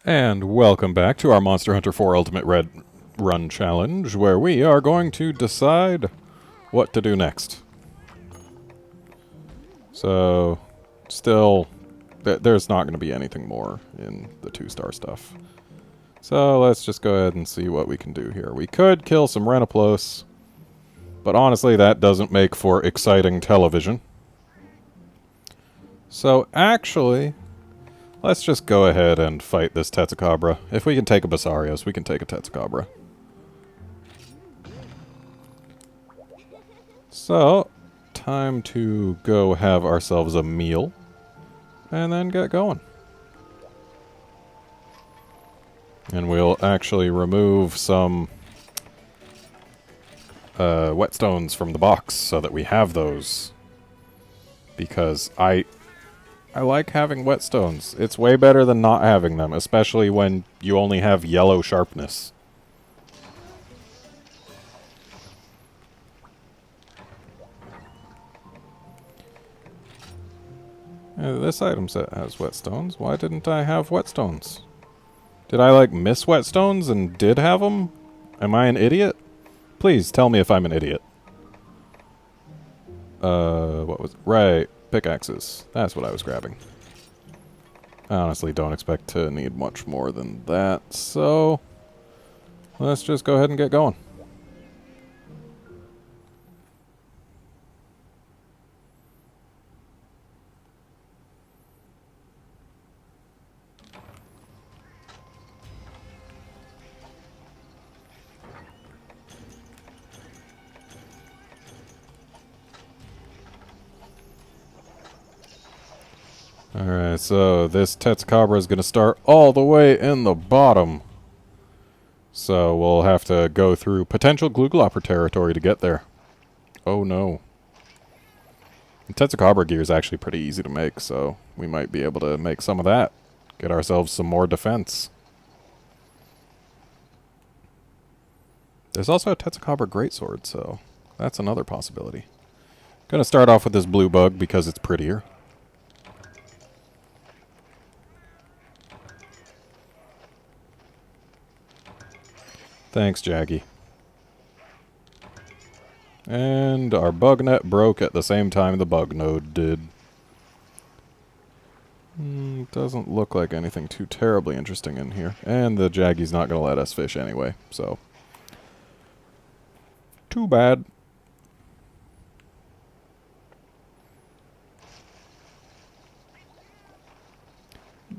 And welcome back to our Monster Hunter 4 Ultimate Red Run Challenge, where we are going to decide what to do next. So, still, there's not going to be anything more in the 2-star stuff. So let's just go ahead and see what we can do here. We could kill some Renoplos, but honestly that doesn't make for exciting television. So actually, let's just go ahead and fight this Tetsukabra. If we can take a Basarios, we can take a Tetsukabra. So, time to go have ourselves a meal, and then get going. And we'll actually remove some whetstones from the box so that we have those. Because I like having whetstones. It's way better than not having them, especially when you only have yellow sharpness. This item set has whetstones. Why didn't I have whetstones? Did I, like, miss whetstones and did have them? Am I an idiot? Please tell me if I'm an idiot. What was it? Right, pickaxes. That's what I was grabbing. I honestly don't expect to need much more than that, so let's just go ahead and get going. Alright, so this Tetsukabra is going to start all the way in the bottom. So we'll have to go through potential Gluglopper territory to get there. Oh no. The Tetsukabra gear is actually pretty easy to make, so we might be able to make some of that. Get ourselves some more defense. There's also a Tetsukabra greatsword, so that's another possibility. Gonna start off with this blue bug because it's prettier. Thanks, Jaggy. And our bug net broke at the same time the bug node did. Doesn't look like anything too terribly interesting in here. And the Jaggy's not going to let us fish anyway, so. Too bad.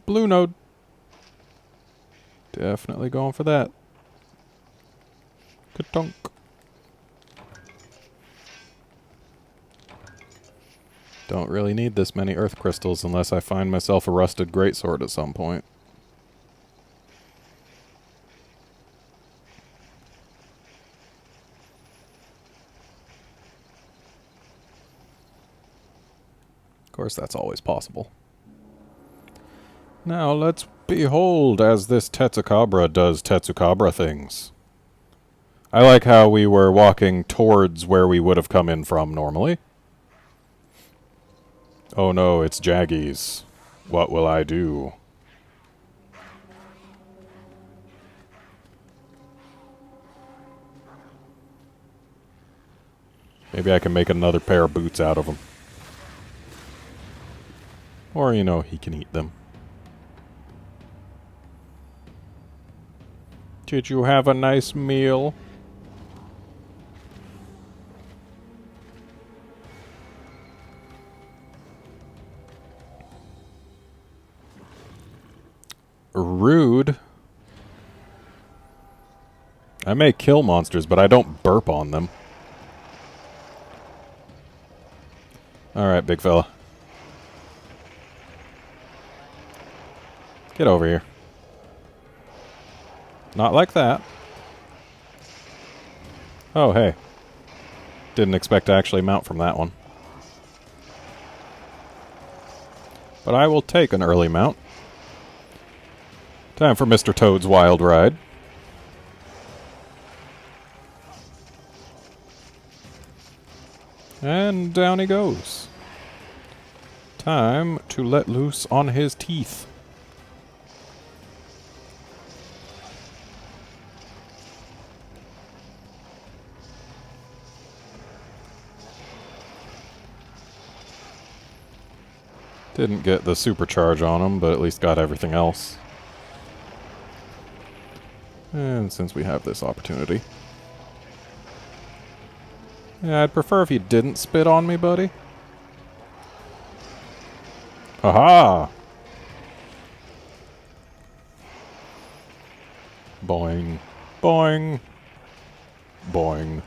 Blue node. Definitely going for that. Ka-tunk. Don't really need this many earth crystals unless I find myself a rusted greatsword at some point. Of course, that's always possible. Now let's behold as this Tetsukabra does Tetsukabra things. I like how we were walking towards where we would have come in from normally. Oh no, it's Jaggies. What will I do? Maybe I can make another pair of boots out of them. Or, you know, he can eat them. Did you have a nice meal? Rude. I may kill monsters, but I don't burp on them. Alright, big fella. Get over here. Not like that. Oh, hey. Didn't expect to actually mount from that one. But I will take an early mount. Time for Mr. Toad's wild ride. And down he goes. Time to let loose on his teeth. Didn't get the supercharge on him, but at least got everything else. And since we have this opportunity... Yeah, I'd prefer if you didn't spit on me, buddy. Haha! Boing. Boing. Boing.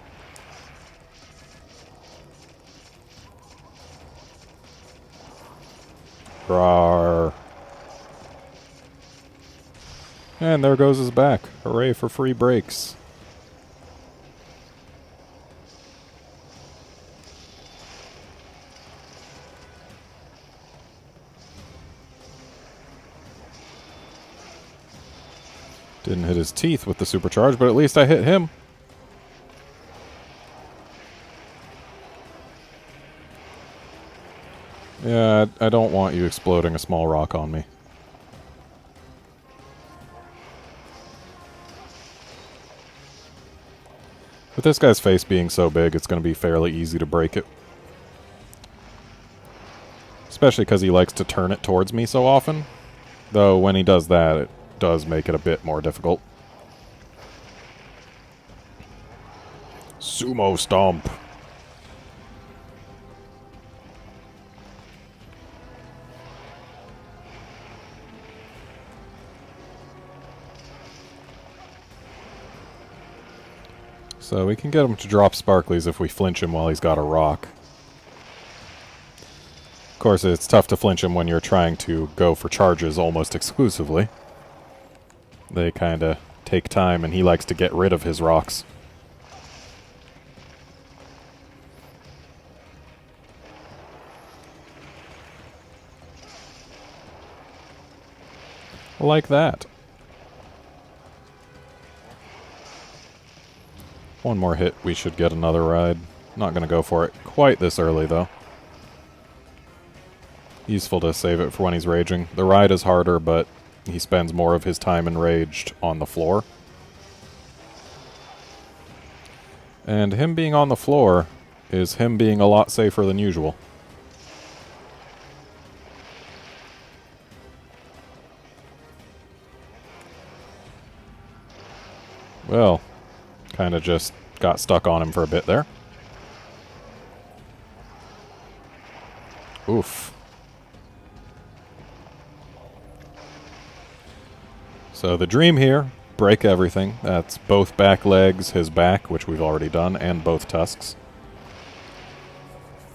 Rawr. And there goes his back. Hooray for free brakes. Didn't hit his teeth with the supercharge, but at least I hit him. Yeah, I don't want you exploding a small rock on me. With this guy's face being so big, it's going to be fairly easy to break it. Especially because he likes to turn it towards me so often. Though when he does that, it does make it a bit more difficult. Sumo Stomp. So we can get him to drop sparklies if we flinch him while he's got a rock. Of course, it's tough to flinch him when you're trying to go for charges almost exclusively. They kind of take time, and he likes to get rid of his rocks. Like that. One more hit, we should get another ride. Not going to go for it quite this early, though. Useful to save it for when he's raging. The ride is harder, but he spends more of his time enraged on the floor. And him being on the floor is him being a lot safer than usual. Well, kind of just got stuck on him for a bit there. Oof. So the dream here, break everything. That's both back legs, his back, which we've already done, and both tusks.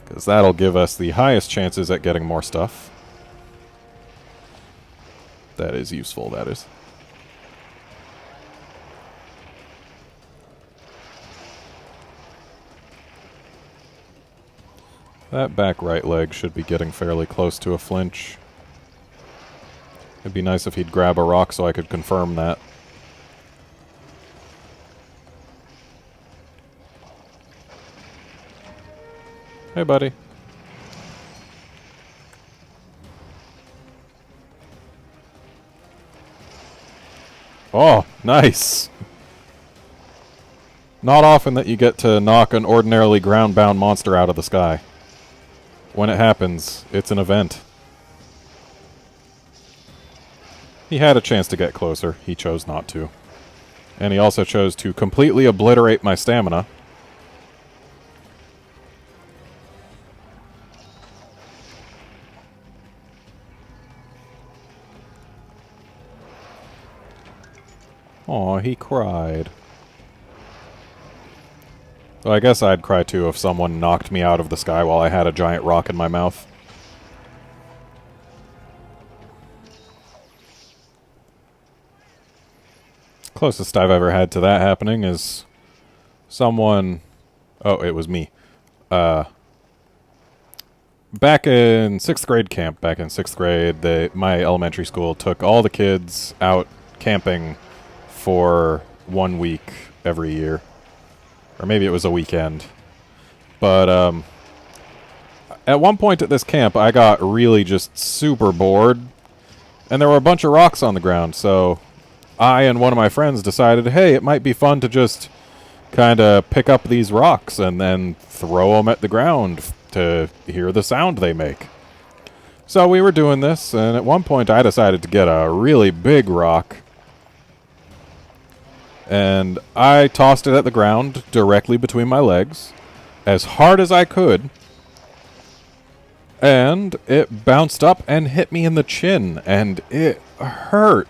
Because that'll give us the highest chances at getting more stuff. That is useful, that is. That back right leg should be getting fairly close to a flinch. It'd be nice if he'd grab a rock so I could confirm that. Hey, buddy. Oh, nice! Not often that you get to knock an ordinarily ground-bound monster out of the sky. When it happens, it's an event. He had a chance to get closer. He chose not to. And he also chose to completely obliterate my stamina. Aw, he cried. Well, I guess I'd cry too if someone knocked me out of the sky while I had a giant rock in my mouth. Closest I've ever had to that happening is someone... Oh, it was me. Back in 6th grade camp, my elementary school took all the kids out camping for 1 week every year. Or maybe it was a weekend. But at one point at this camp, I got really just super bored. And there were a bunch of rocks on the ground, so I and one of my friends decided, hey, it might be fun to just kind of pick up these rocks and then throw them at the ground to hear the sound they make. So we were doing this, and at one point I decided to get a really big rock. And I tossed it at the ground directly between my legs, as hard as I could. And it bounced up and hit me in the chin, and it hurt.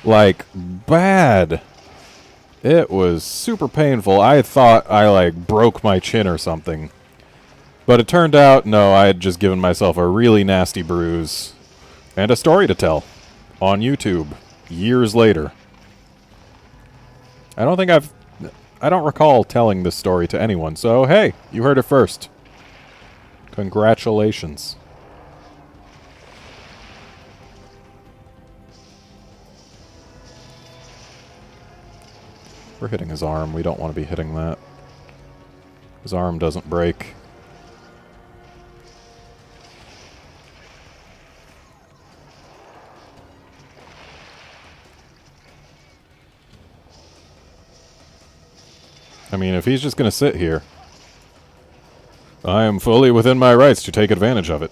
Like, bad. It was super painful. I thought I, like, broke my chin or something. But it turned out, no, I had just given myself a really nasty bruise. And a story to tell. On YouTube. Years later. I don't recall telling this story to anyone, so hey, you heard it first. Congratulations. We're hitting his arm. We don't want to be hitting that. His arm doesn't break. I mean, if he's just going to sit here, I am fully within my rights to take advantage of it.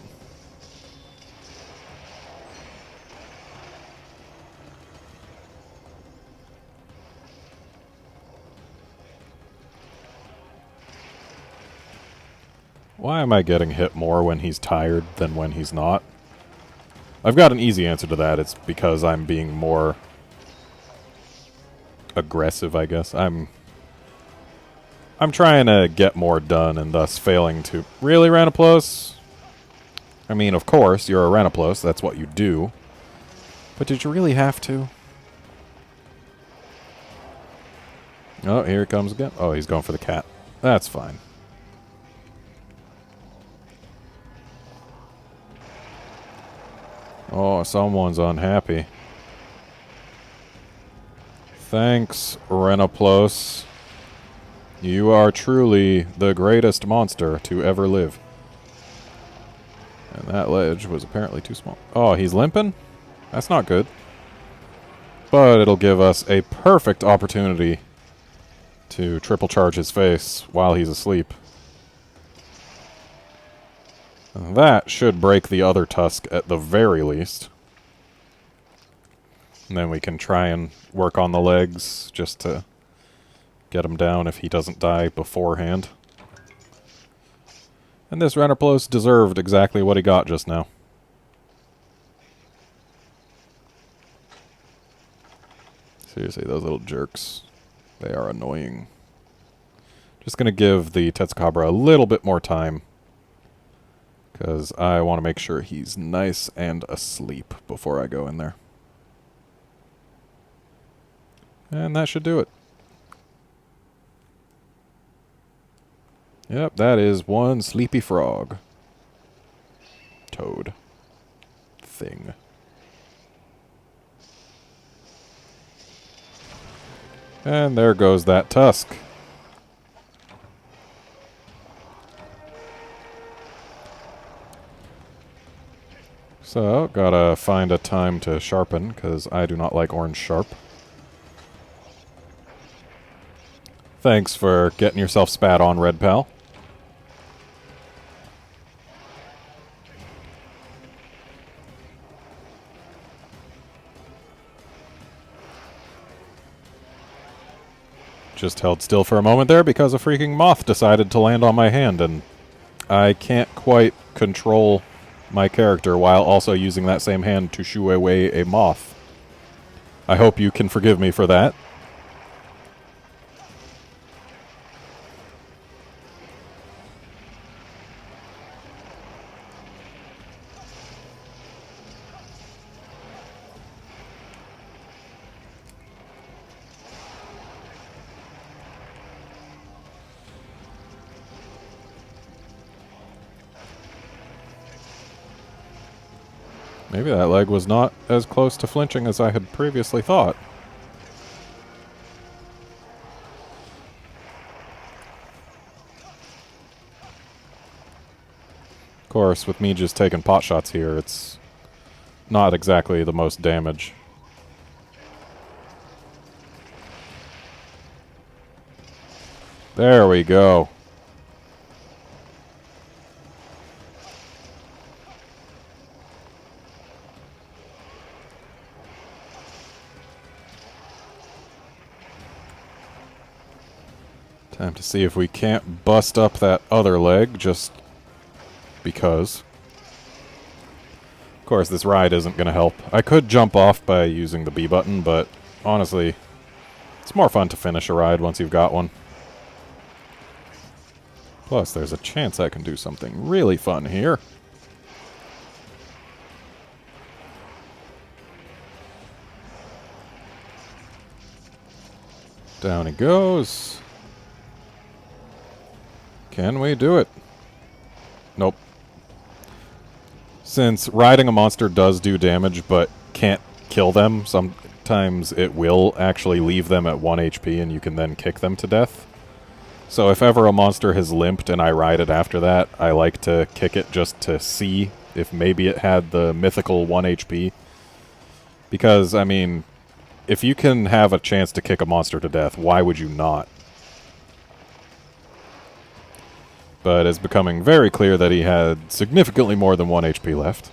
Why am I getting hit more when he's tired than when he's not? I've got an easy answer to that. It's because I'm being more aggressive, I guess. I'm trying to get more done and thus failing to... Really, Ranaplos? I mean, of course, you're a Ranaplos. That's what you do. But did you really have to? Oh, here he comes again. Oh, he's going for the cat. That's fine. Oh, someone's unhappy. Thanks, Ranaplos. You are truly the greatest monster to ever live. And that ledge was apparently too small. Oh, he's limping? That's not good. But it'll give us a perfect opportunity to triple charge his face while he's asleep. And that should break the other tusk at the very least. And then we can try and work on the legs just to get him down if he doesn't die beforehand. And this Ranaplos deserved exactly what he got just now. Seriously, those little jerks. They are annoying. Just gonna give the Tetsukabra a little bit more time, because I want to make sure he's nice and asleep before I go in there. And that should do it. Yep, that is one sleepy frog. Toad. Thing. And there goes that tusk. So, gotta find a time to sharpen, because I do not like orange sharp. Thanks for getting yourself spat on, Red Pal. Just held still for a moment there because a freaking moth decided to land on my hand, and I can't quite control my character while also using that same hand to shoo away a moth. I hope you can forgive me for that. Maybe that leg was not as close to flinching as I had previously thought. Of course, with me just taking pot shots here, it's not exactly the most damage. There we go. Time to see if we can't bust up that other leg, just because. Of course, this ride isn't going to help. I could jump off by using the B button, but honestly, it's more fun to finish a ride once you've got one. Plus, there's a chance I can do something really fun here. Down he goes. Can we do it? Nope. Since riding a monster does do damage but can't kill them, sometimes it will actually leave them at 1 HP and you can then kick them to death. So if ever a monster has limped and I ride it after that, I like to kick it just to see if maybe it had the mythical 1 HP. Because, I mean, if you can have a chance to kick a monster to death, why would you not? But it's becoming very clear that he had significantly more than 1 HP left.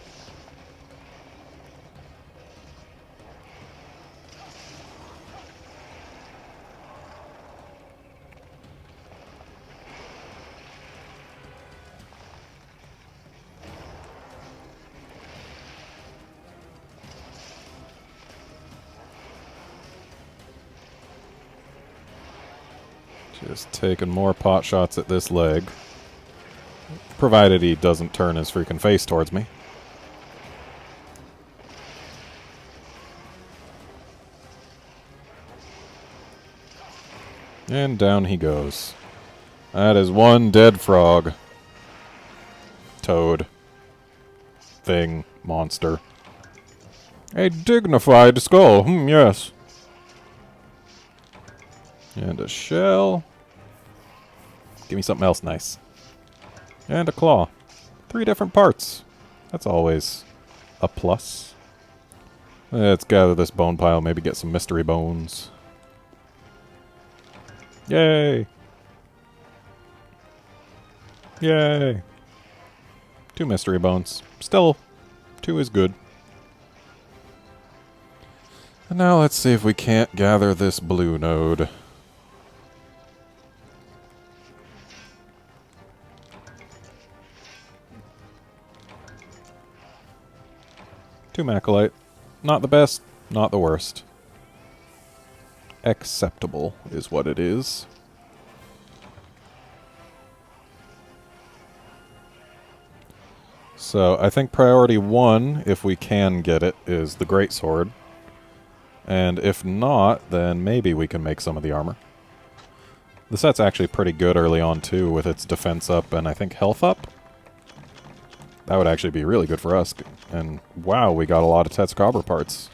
Just taking more pot shots at this leg. Provided he doesn't turn his freaking face towards me. And down he goes. That is one dead frog. Toad. Thing. Monster. A dignified skull. Yes. And a shell. Give me something else nice. And a claw. 3 different parts. That's always a plus. Let's gather this bone pile, maybe get some mystery bones. Yay! Yay! 2 mystery bones. Still, 2 is good. And now let's see if we can't gather this blue node. Two Macolite. Not the best, not the worst. Acceptable is what it is. So I think priority 1, if we can get it, is the greatsword. And if not, then maybe we can make some of the armor. The set's actually pretty good early on too, with its defense up and I think health up. That would actually be really good for us. And wow, we got a lot of Tetsucabra parts.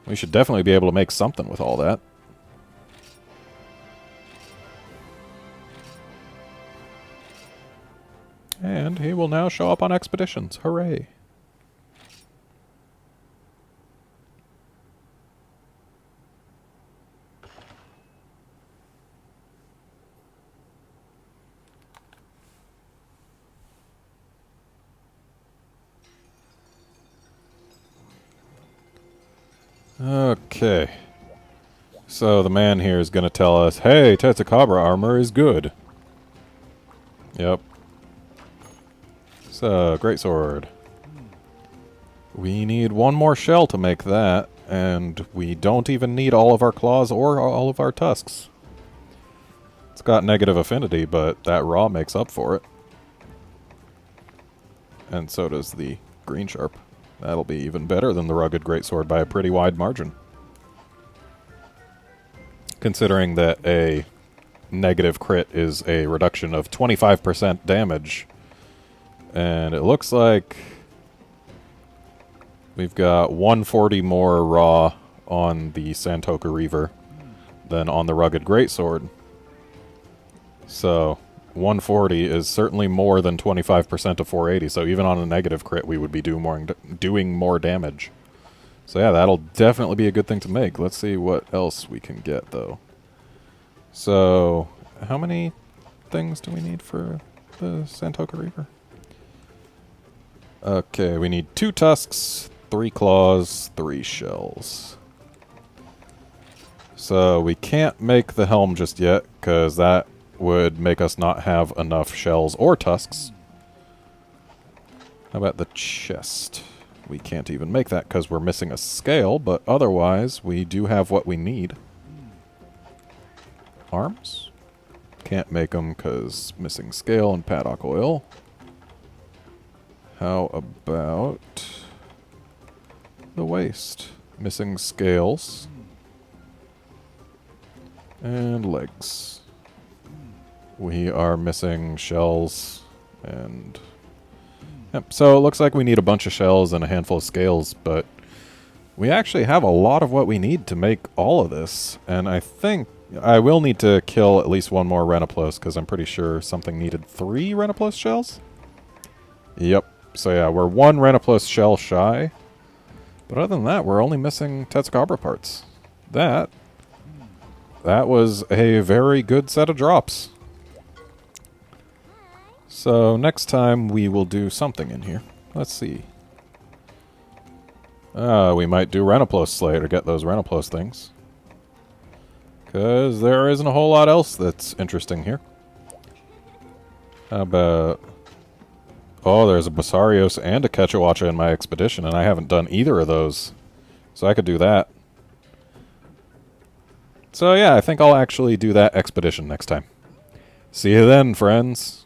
We should definitely be able to make something with all that. And he will now show up on expeditions. Hooray! Okay. So the man here is going to tell us, hey, Tetsucabra armor is good. Yep. So, greatsword. We need 1 more shell to make that, and we don't even need all of our claws or all of our tusks. It's got negative affinity, but that raw makes up for it. And so does the green sharp. That'll be even better than the rugged greatsword by a pretty wide margin. Considering that a negative crit is a reduction of 25% damage. And it looks like we've got 140 more raw on the Santoku Reaver than on the rugged greatsword. So 140 is certainly more than 25% of 480, so even on a negative crit we would be doing more damage. So yeah, that'll definitely be a good thing to make. Let's see what else we can get, though. So, how many things do we need for the Santoku Reaver? Okay, we need 2 tusks, 3 claws, 3 shells. So we can't make the helm just yet, because that would make us not have enough shells or tusks. How about the chest? We can't even make that because we're missing a scale, but otherwise we do have what we need. Arms? Can't make them because missing scale and paddock oil. How about the waist? Missing scales. And legs. We are missing shells and... Yep, so it looks like we need a bunch of shells and a handful of scales, but we actually have a lot of what we need to make all of this. And I think I will need to kill at least one more Renoplos, because I'm pretty sure something needed 3 Renoplos shells? Yep. So yeah, we're 1 Renoplos shell shy. But other than that, we're only missing Tetscabra parts. That was a very good set of drops. So next time we will do something in here. Let's see. We might do Renoplos Slay to get those Renoplos things. Because there isn't a whole lot else that's interesting here. How about... Oh, there's a Basarios and a Quechuacha in my expedition, and I haven't done either of those. So I could do that. So yeah, I think I'll actually do that expedition next time. See you then, friends.